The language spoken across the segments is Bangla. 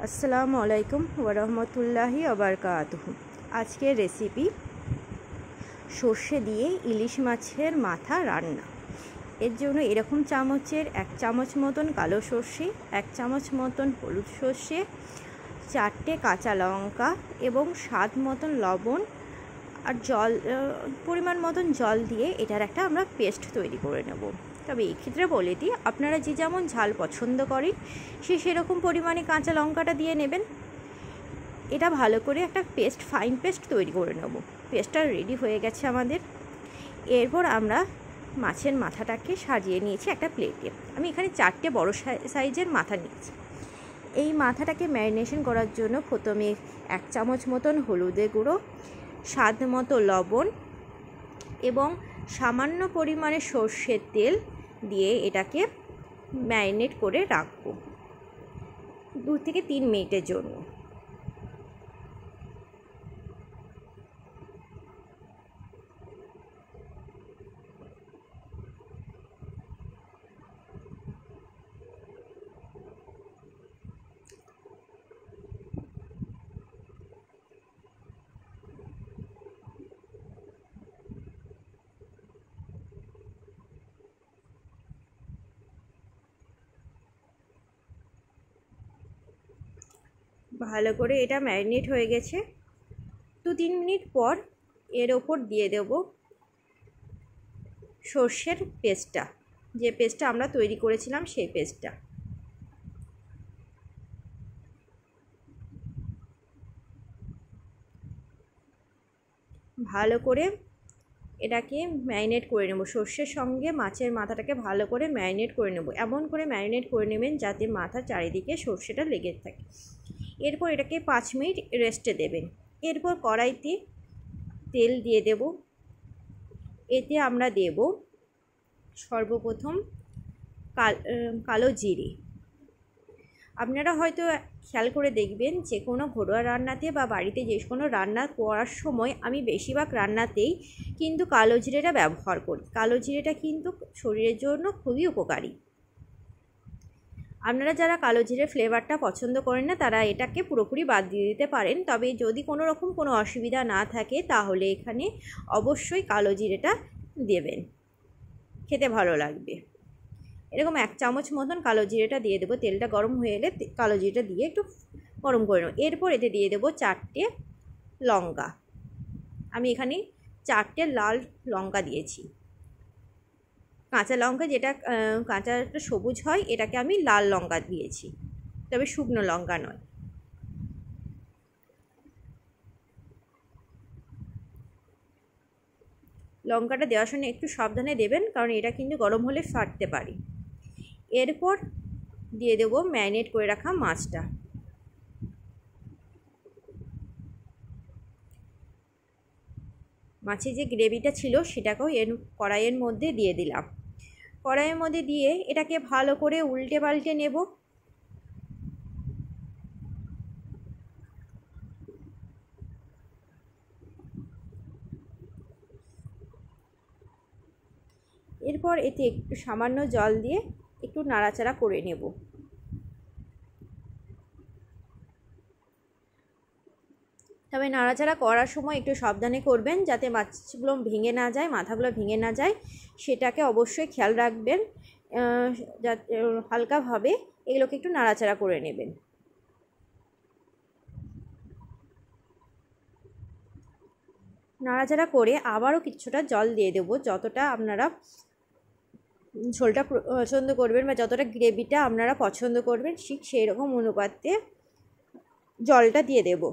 আসসালামু আলাইকুম ওরহমতুল্লাহি ওবারকাতুহু। আজকের রেসিপি সর্ষে দিয়ে ইলিশ মাছের মাথা রান্না। এর জন্য এরকম চামচের 1 চামচ মতন কালো সর্ষে, 1 চামচ মতন হলুদ সর্ষে, 4টে কাঁচা লঙ্কা এবং স্বাদ মতন লবণ আর জল, পরিমাণ মতন জল দিয়ে এটার একটা আমরা পেস্ট তৈরি করে নেব। তবে এই ক্ষেত্রে বলে দিই, আপনারা যে যেমন ঝাল পছন্দ করেন সেরকম পরিমাণে কাঁচা লঙ্কাটা দিয়ে নেবেন। এটা ভালো করে একটা পেস্ট, ফাইন পেস্ট তৈরি করে নেব। পেস্টটা রেডি হয়ে গেছে আমাদের। এরপর আমরা মাছের মাথাটাকে সাজিয়ে নিয়েছি একটা প্লেটে। আমি এখানে 4টে বড় সাইজের মাথা নিয়েছি। এই মাথাটাকে ম্যারিনেশন করার জন্য প্রথমে 1 চামচ মতন হলুদের গুঁড়ো, স্বাদ মতো লবণ এবং সামান্য পরিমাণে সর্ষের তেল দিয়ে এটাকে ম্যারিনেট করে রাখবো 2 থেকে 3 মিনিটের জন্য। ভালো করে এটা ম্যারিনেট হয়ে গেছে। 2-3 মিনিট পর এর ওপর দিয়ে দেব সর্ষের পেস্টটা, যে পেস্টটা আমরা তৈরি করেছিলাম সেই পেস্টটা। ভালো করে এটাকে ম্যারিনেট করে নেব। সর্ষের সঙ্গে মাছের মাথাটাকে ভালো করে ম্যারিনেট করে নেব। এমন করে ম্যারিনেট করে নেবেন যাতে মাথার চারিদিকে সর্ষেটা লেগে থাকে। এরপর এটাকে 5 মিনিট রেস্টে দেবেন। এরপর কড়াইতে তেল দিয়ে দেব। এতে আমরা দেব সর্বপ্রথম কালো জিরে। আপনারা হয়তো খেয়াল করে দেখবেন যে কোনো ঘরোয়া রান্নাতে বা বাড়িতে যে কোনো রান্না করার সময় আমি বেশিরভাগ রান্নাতেই কিন্তু কালো জিরেটা ব্যবহার করি। কালো জিরেটা কিন্তু শরীরের জন্য খুবই উপকারী। আপনারা যারা কালো জিরে ফ্লেভারটা পছন্দ করেন না তারা এটাকে পুরোপুরি বাদ দিয়ে দিতে পারেন। তবে যদি কোনো রকম কোনো অসুবিধা না থাকে তাহলে এখানে অবশ্যই কালো জিরেটা দেবেন, খেতে ভালো লাগবে। এরকম 1 চামচ মতন কালো জিরেটা দিয়ে দেবো। তেলটা গরম হয়ে এলে কালো জিরেটা দিয়ে একটু গরম করে নেব। এরপর এতে দিয়ে দেবো 4টে লঙ্কা। আমি এখানে 4টে লাল লঙ্কা দিয়েছি। কাঁচা লঙ্কা যেটা কাঁচা একটা সবুজ হয় এটাকে আমি লাল লঙ্কা দিয়েছি, তবে শুকনো লঙ্কা নয়। লঙ্কাটা দেওয়ার সময় একটু সাবধানে দেবেন, কারণ এটা কিন্তু গরম হলে ফাটতে পারে। এরপর দিয়ে দেবো ম্যারিনেট করে রাখা মাছটা। মাছের যে গ্রেভিটা ছিল সেটাকেও কড়াইয়ের মধ্যে দিয়ে দিলাম। কড়াইয়ের মধ্যে দিয়ে এটাকে ভালো করে উল্টে পাল্টে নেব। এরপর এতে একটু সামান্য জল দিয়ে একটু নাড়াচাড়া করে নেব। তবে নাড়াচাড়া করার সময় একটু সাবধানে করবেন যাতে মাছগুলো ভেঙে না যায়, মাথাগুলো ভেঙে না যায়, সেটাকে অবশ্যই খেয়াল রাখবেন। যাতে হালকাভাবে এগুলোকে একটু নাড়াচাড়া করে নেবেন। নাড়াচাড়া করে আবারও কিছুটা জল দিয়ে দেবো। যতটা আপনারা ঝোলটা পছন্দ করবেন বা যতটা গ্রেভিটা আপনারা পছন্দ করবেন ঠিক সেই রকম অনুপাতে জলটা দিয়ে দেব।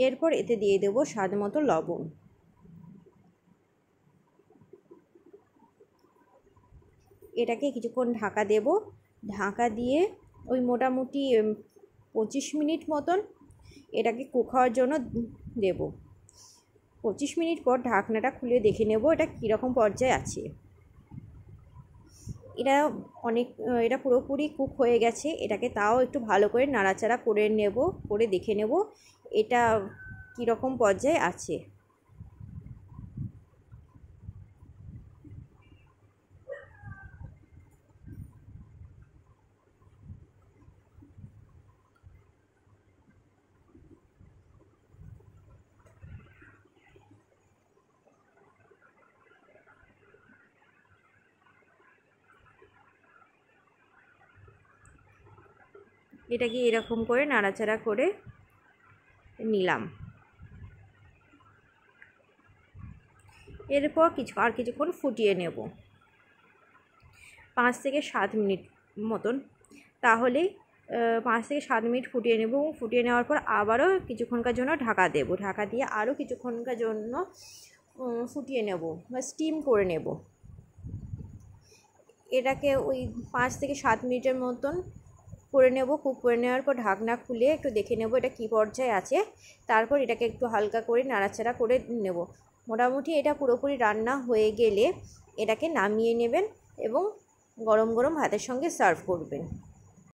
এরপর এতে দিয়ে দেব স্বাদ মতো লবণ। এটাকে কিছুক্ষণ ঢাকা দেব। ঢাকা দিয়ে ওই মোটামুটি 25 মিনিট মতন এটাকে কুক হওয়ার জন্য দেব। 25 মিনিট পর ঢাকনাটা খুলে দেখে নেব এটা কীরকম পর্যায়ে আছে। এটা পুরোপুরি কুক হয়ে গেছে। এটাকে তাও একটু ভালো করে নাড়াচাড়া করে দেখে নেব। এটা কীরকম পর্যায়ে আছে। এটাকে এরকম করে নাড়াচাড়া করে নিলাম। এরপর কিছুক্ষণ ফুটিয়ে নেব, 5 থেকে 7 মিনিট মতন। তাহলেই 5 থেকে 7 মিনিট ফুটিয়ে নেব। ফুটিয়ে নেওয়ার পর আবারও কিছুক্ষণকার জন্য ঢাকা দেব। ঢাকা দিয়ে আরও কিছুক্ষণকার জন্য ফুটিয়ে নেব বা স্টিম করে নেব। এটাকে ওই 5 থেকে 7 মিনিটের মতন করে নেব। কুক করে নেওয়ার পর ঢাকনা খুলে একটু দেখে নেব এটা কী পর্যায়ে আছে। তারপর এটাকে একটু হালকা করে নাড়াচাড়া করে নেব। মোটামুটি এটা পুরোপুরি রান্না হয়ে গেলে এটাকে নামিয়ে নেবেন এবং গরম গরম ভাতের সঙ্গে সার্ভ করবেন।